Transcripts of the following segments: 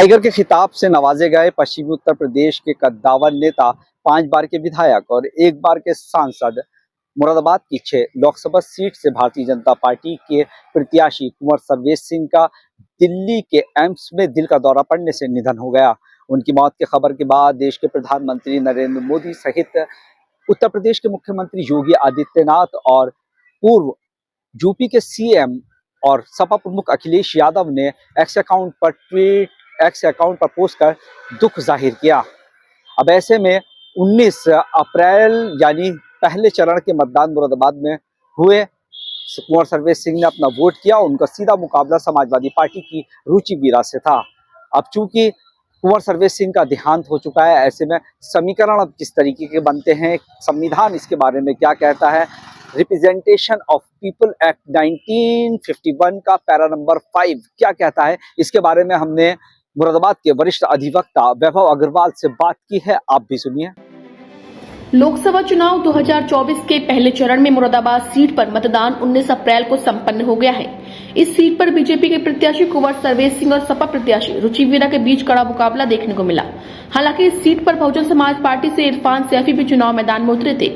Tiger के खिताब से नवाजे गए पश्चिमी उत्तर प्रदेश के कद्दावर नेता, 5 बार के विधायक और 1 बार के सांसद, मुरादाबाद की 6 लोकसभा सीट से भारतीय जनता पार्टी के प्रत्याशी कुंवर सर्वेश सिंह का दिल्ली के एम्स में दिल का दौरा पड़ने से निधन हो गया। उनकी मौत की खबर के बाद देश के प्रधानमंत्री नरेंद्र मोदी सहित उत्तर प्रदेश के मुख्यमंत्री योगी आदित्यनाथ और पूर्व यूपी के सीएम और सपा प्रमुख अखिलेश यादव ने एक्स अकाउंट पर पोस्ट कर दुख जाहिर किया। अब ऐसे में 19 अप्रैल यानी पहले चरण के मतदान मुरादाबाद में हुए। कुंवर सर्वेश सिंह ने अपना वोट किया। उनका सीधा मुकाबला समाजवादी पार्टी की रुचि वीरा से था। अब चूंकि कुंवर सर्वेश सिंह का देहांत हो चुका है, ऐसे में समीकरण अब किस तरीके के बनते हैं, संविधान इसके बारे में क्या कहता है, रिप्रेजेंटेशन ऑफ पीपल एक्ट 1951 का पैरा नंबर 5 क्या कहता है, इसके बारे में हमने मुरादाबाद के वरिष्ठ अधिवक्ता वैभव अग्रवाल से बात की है। आप भी सुनिए। लोकसभा चुनाव 2024 के पहले चरण में मुरादाबाद सीट पर मतदान 19 अप्रैल को संपन्न हो गया है। इस सीट पर बीजेपी के प्रत्याशी कुंवर सर्वेश सिंह और सपा प्रत्याशी रुचि वीरा के बीच कड़ा मुकाबला देखने को मिला। हालांकि इस सीट पर बहुजन समाज पार्टी से इरफान सैफी भी चुनाव मैदान में उतरे थे,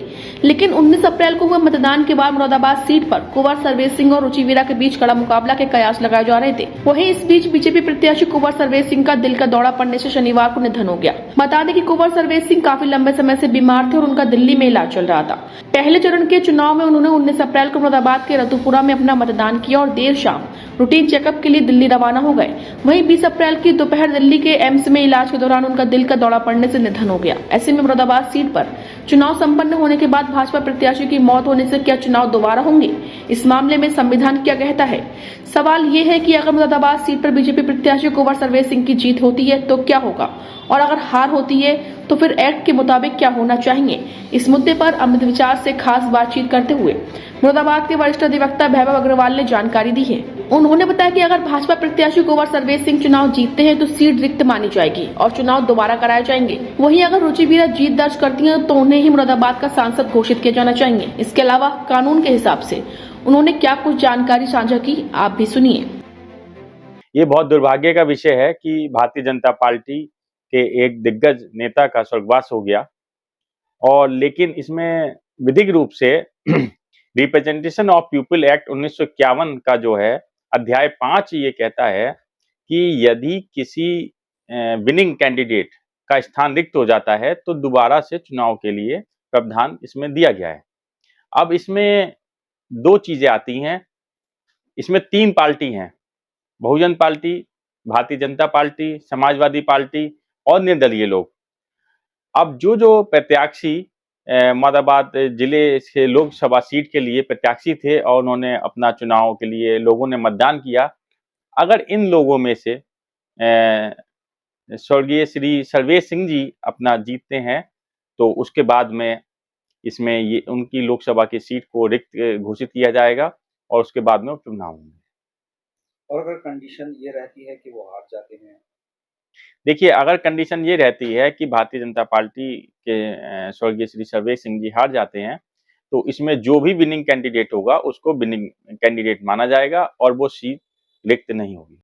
लेकिन 19 अप्रैल को हुए मतदान के बाद मुरादाबाद सीट पर कुंवर सर्वेश सिंह और रुचि वीरा के बीच कड़ा मुकाबला के कयास लगाए जा रहे थे। वहीं इस बीच बीजेपी प्रत्याशी कुंवर सर्वेश सिंह का दिल का दौरा पड़ने से शनिवार को निधन हो गया। बता दें कि कुंवर सर्वेश सिंह काफी लंबे समय से बीमार थे और उनका दिल्ली में इलाज चल रहा था। पहले चरण के चुनाव में उन्होंने 19 अप्रैल को मुरादाबाद के रतुपुरा में अपना मतदान किया और देर शाम रूटीन चेकअप के लिए दिल्ली रवाना हो गए। वहीं 20 अप्रैल की दोपहर दिल्ली के एम्स में इलाज के दौरान उनका दिल का दौरा पड़ने से निधन हो गया। ऐसे में मुरादाबाद सीट पर चुनाव संपन्न होने के बाद भाजपा प्रत्याशी की मौत होने से क्या चुनाव दोबारा होंगे? इस मामले में संविधान क्या कहता है? सवाल ये है कि अगर मुरादाबाद सीट पर बीजेपी प्रत्याशी कुंवर सर्वेश सिंह की जीत होती है तो क्या होगा, और अगर हार होती है तो फिर एक्ट के मुताबिक क्या होना चाहिए? इस मुद्दे पर अमित विचार से खास बातचीत करते हुए मुरादाबाद के वरिष्ठ अधिवक्ता वैभव अग्रवाल ने जानकारी दी है। उन्होंने बताया कि अगर भाजपा प्रत्याशी कुंवर सर्वेश सिंह चुनाव जीतते हैं तो सीट रिक्त मानी जाएगी और चुनाव दोबारा कराए जाएंगे। वहीं अगर रुचि वीरा जीत दर्ज करती हैं तो उन्हें ही मुरादाबाद का सांसद घोषित किया जाना चाहिए। इसके अलावा कानून के हिसाब से उन्होंने क्या कुछ जानकारी साझा की, आप भी सुनिए। ये बहुत दुर्भाग्य का विषय है कि भारतीय जनता पार्टी के एक दिग्गज नेता का स्वर्गवास हो गया, और लेकिन इसमें विधिक रूप से रिप्रेजेंटेशन ऑफ पीपल एक्ट 1951 का जो है अध्याय 5 ये कहता है कि यदि किसी विनिंग कैंडिडेट का स्थान रिक्त हो जाता है तो दोबारा से चुनाव के लिए प्रावधान इसमें दिया गया है। अब इसमें 2 चीजें आती हैं। इसमें 3 पार्टी हैं, बहुजन party, Bharatiya Janata party, Samajwadi party और निर्दलीय लोग। अब जो प्रत्याशी मुरादाबाद जिले से लोकसभा सीट के लिए प्रत्याशी थे और उन्होंने अपना चुनाव के लिए लोगों ने मतदान किया, अगर इन लोगों में से स्वर्गीय श्री सर्वेश सिंह जी अपना जीतते हैं तो उसके बाद में इसमें ये उनकी लोकसभा की सीट को रिक्त घोषित किया जाएगा और उसके बाद में उपचुनाव होंगे। और अगर कंडीशन ये रहती है कि वो हार जाते हैं, देखिए, अगर कंडीशन ये रहती है कि भारतीय जनता पार्टी के स्वर्गीय श्री सर्वेश सिंह जी हार जाते हैं तो इसमें जो भी विनिंग कैंडिडेट होगा उसको विनिंग कैंडिडेट माना जाएगा और वो सीट रिक्त नहीं होगी।